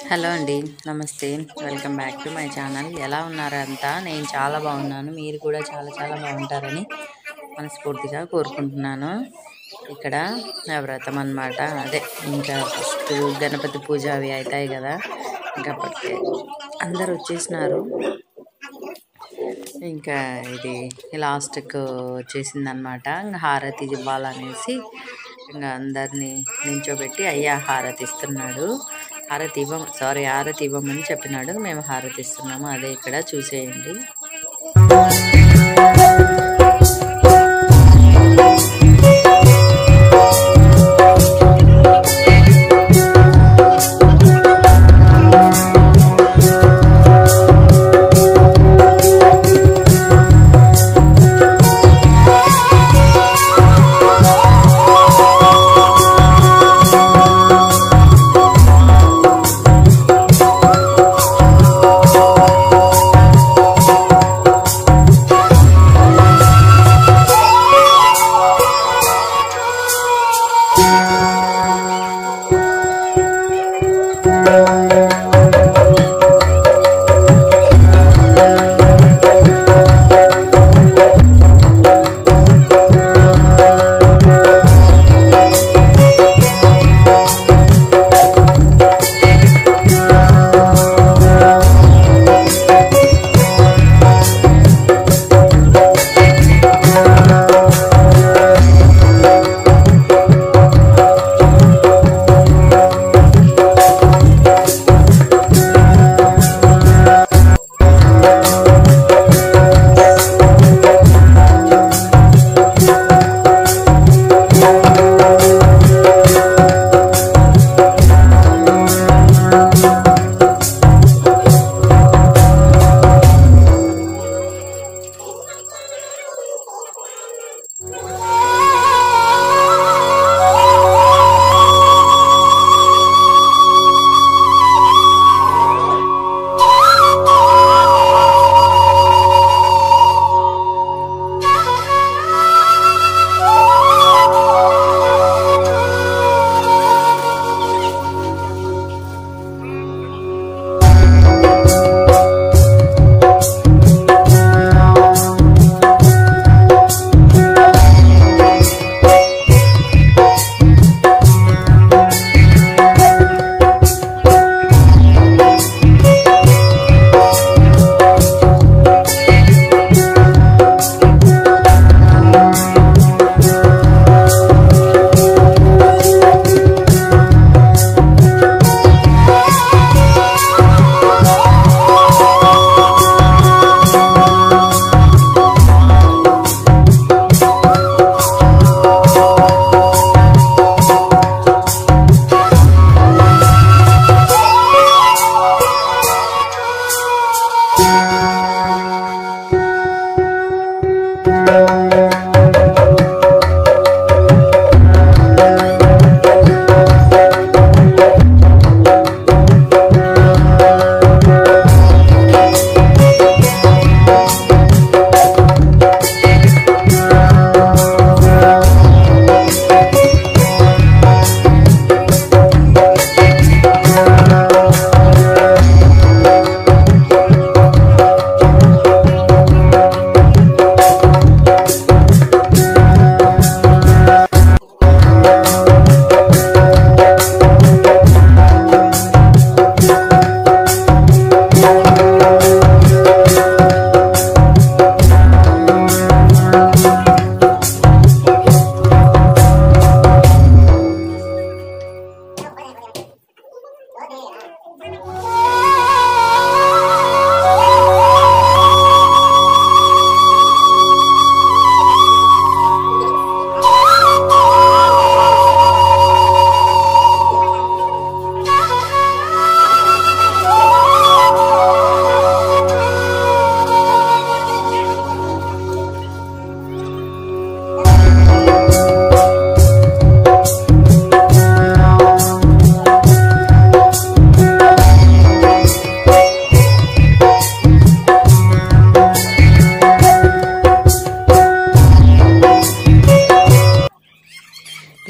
Hello అండి, నమస్తే. Welcome back to my channel. ఎలా ఉన్నారు అంతా? నేను చాలా బాగున్నాను. మీరు కూడా చాలా చాలా బాగుంటారని మనస్ఫూర్తిగా కోరుకుంటున్నాను. ఇక్కడ వ్రతం అన్నమాట. అదే ఇంకా ఫస్ట్ గణపతి పూజ అవి అవుతాయి కదా, ఇంకా అప్పటికే అందరు వచ్చేసినారు. ఇంకా ఇది లాస్ట్కు వచ్చేసిందనమాట. ఇంకా హారతి ఇవ్వాలనేసి ఇంకా అందరినీ నించోబెట్టి అయ్యా హారతి ఇస్తున్నాడు. హారతి ఇవ్వమని చెప్పినాడు. మేము హారతి ఇస్తున్నాము. అదే ఇక్కడ చూసేయండి.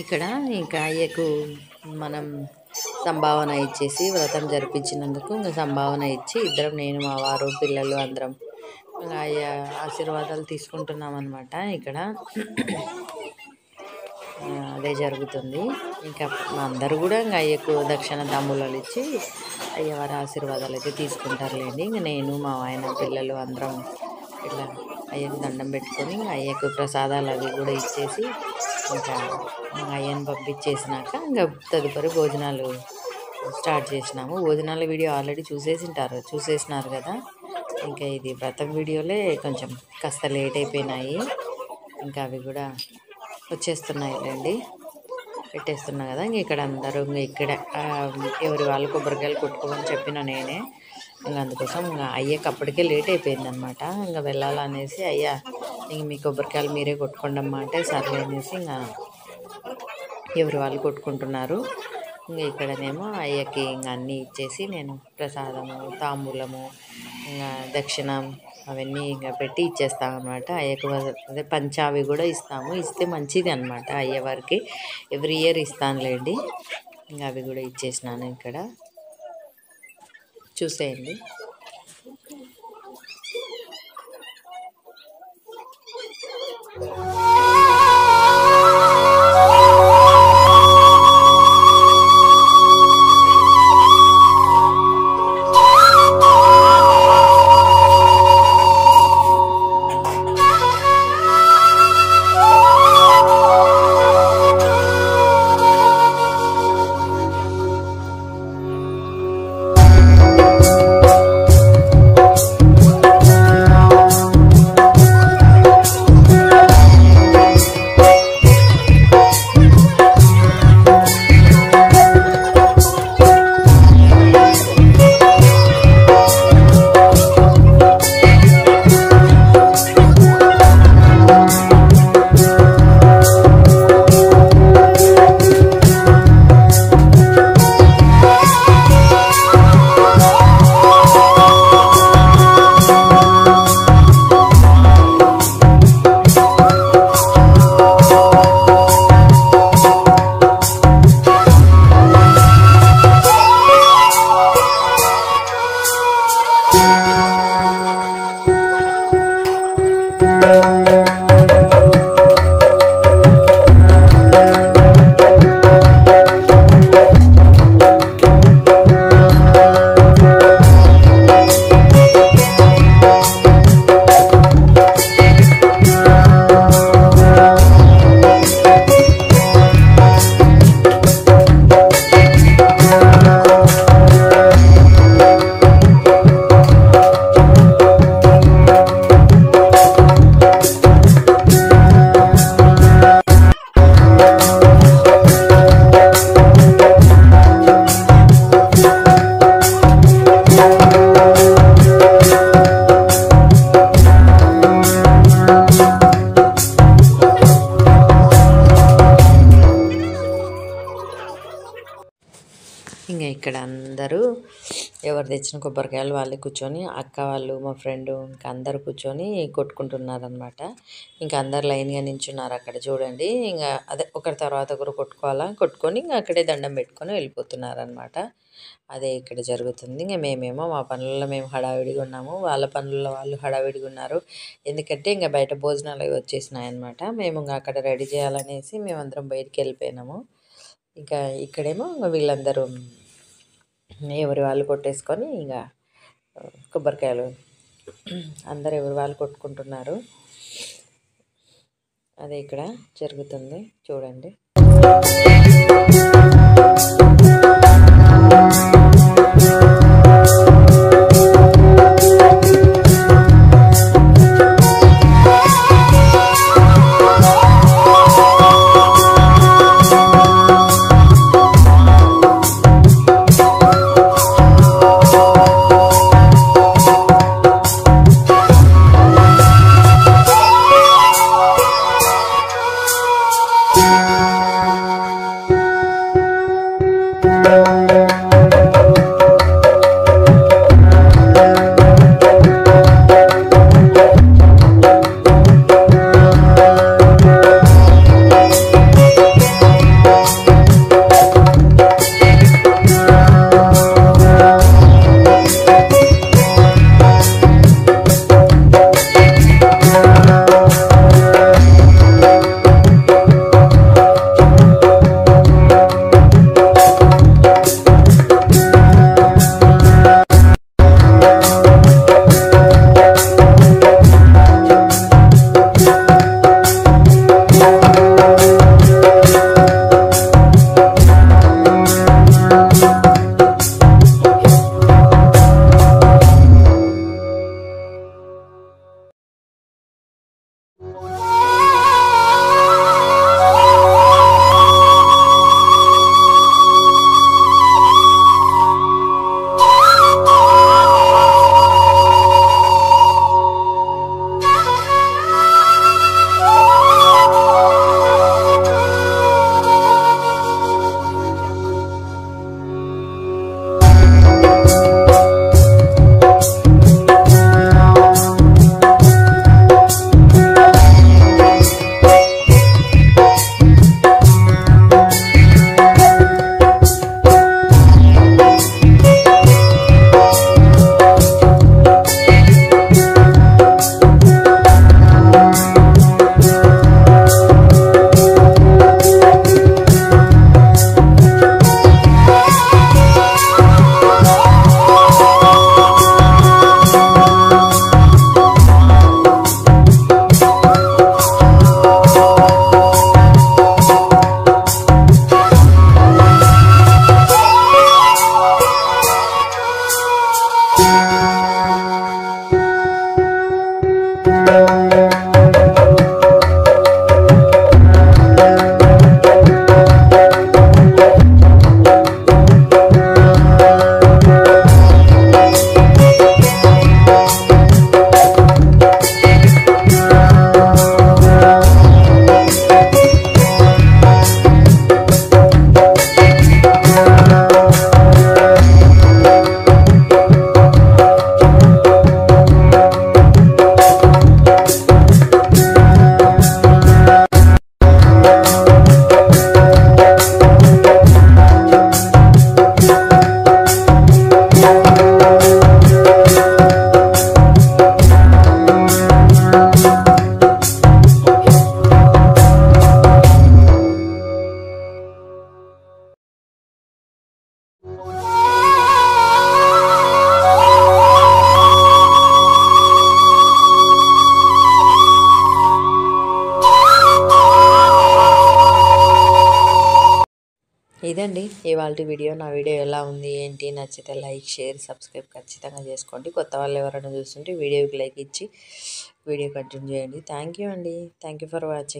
ఇక్కడ ఈ కాయకు మనం సంభావన ఇచ్చేసి వ్రతం జరిపించినందుకు ఇంకా సంభావన ఇచ్చి ఇద్దరం, నేను మా వారు పిల్లలు అందరం ఇంకా అయ్యా ఆశీర్వాదాలు తీసుకుంటున్నాం అన్నమాట. ఇక్కడ అదే జరుగుతుంది. ఇంకా అందరూ కూడా ఇంకా అయ్యకు దక్షిణ తాంబూలాలు ఇచ్చి అయ్యవారి ఆశీర్వాదాలు అయితే తీసుకుంటారులేండి. ఇంక నేను మా ఆయన పిల్లలు అందరం ఇట్లా అయ్యకు దండం పెట్టుకొని అయ్యకు ప్రసాదాలు అవి కూడా ఇచ్చేసి ఇంకా అయ్యని పంపించేసినాక ఇంకా తదుపరి భోజనాలు స్టార్ట్ చేసినాము. భోజనాల వీడియో ఆల్రెడీ చూసేసినారు కదా. ఇంకా ఇది వ్రతం వీడియోలే కొంచెం కాస్త లేట్ అయిపోయినాయి. ఇంకా అవి కూడా వచ్చేస్తున్నాయిలేండి, పెట్టేస్తున్నా కదా. ఇంక ఇక్కడ అందరూ ఇక్కడ ఎవరి వాళ్ళు కొబ్బరికాయలు కొట్టుకోమని చెప్పిన నేనే. ఇంకా అందుకోసం ఇంకా అయ్యకి అప్పటికే లేట్ అయిపోయింది అనమాట. ఇంకా వెళ్ళాలనేసి అయ్యా ఇంక మీ కొబ్బరికాయలు మీరే కొట్టుకోండమ్మా అంటే సర్లే అనేసి ఇంకా ఎవరి వాళ్ళు కొట్టుకుంటున్నారు. ఇంకా ఇక్కడనేమో అయ్యకి ఇంకా అన్నీ ఇచ్చేసి నేను ప్రసాదము, తాంబూలము, ఇంకా దక్షిణం అవన్నీ ఇంకా పెట్టి ఇచ్చేస్తాం అనమాట. అయ్యకు అదే పంచావి కూడా ఇస్తాము, ఇస్తే మంచిది అనమాట అయ్యవారికి. Every year ఇస్తానులేండి. ఇంకా అవి కూడా ఇచ్చేసినాను. ఇక్కడ చూసేయండి. ఇంకా ఇక్కడ అందరూ ఎవరు తెచ్చిన కొబ్బరికాయలు వాళ్ళే కూర్చొని, అక్క వాళ్ళు, మా ఫ్రెండ్ ఇంకా అందరు కూర్చొని కొట్టుకుంటున్నారనమాట. ఇంకా అందరు లైన్గా నించున్నారు అక్కడ చూడండి. ఇంకా అదే ఒకరి తర్వాత ఒకరు కొట్టుకొని ఇంకా అక్కడే దండం పెట్టుకొని వెళ్ళిపోతున్నారనమాట. అదే ఇక్కడ జరుగుతుంది. ఇంకా మేమేమో మా పనుల్లో మేము హడావిడిగా ఉన్నాము, వాళ్ళ పనుల్లో వాళ్ళు హడావిడిగా ఉన్నారు. ఎందుకంటే ఇంకా బయట భోజనాలు అవి వచ్చేసినాయి అనమాట. మేము ఇంకా అక్కడ రెడీ చేయాలనేసి మేమందరం బయటికి వెళ్ళిపోయినాము. ఇంకా ఇక్కడేమో వీళ్ళందరూ ఎవరి వాళ్ళు కొట్టేసుకొని ఇంకా కొబ్బరికాయలు అందరు ఎవరి వాళ్ళు కొట్టుకుంటున్నారు. అదే ఇక్కడ జరుగుతుంది చూడండి. ఇవాళ వీడియో నా వీడియో ఎలా ఉంది ఏంటి నచ్చితే లైక్ షేర్ సబ్స్క్రైబ్ ఖచ్చితంగా చేసుకోండి. కొత్త వాళ్ళు ఎవరైనా చూస్తుంటే వీడియోకి లైక్ ఇచ్చి వీడియో కంటిన్యూ చేయండి. థ్యాంక్ యూ అండి. Thank you for watching.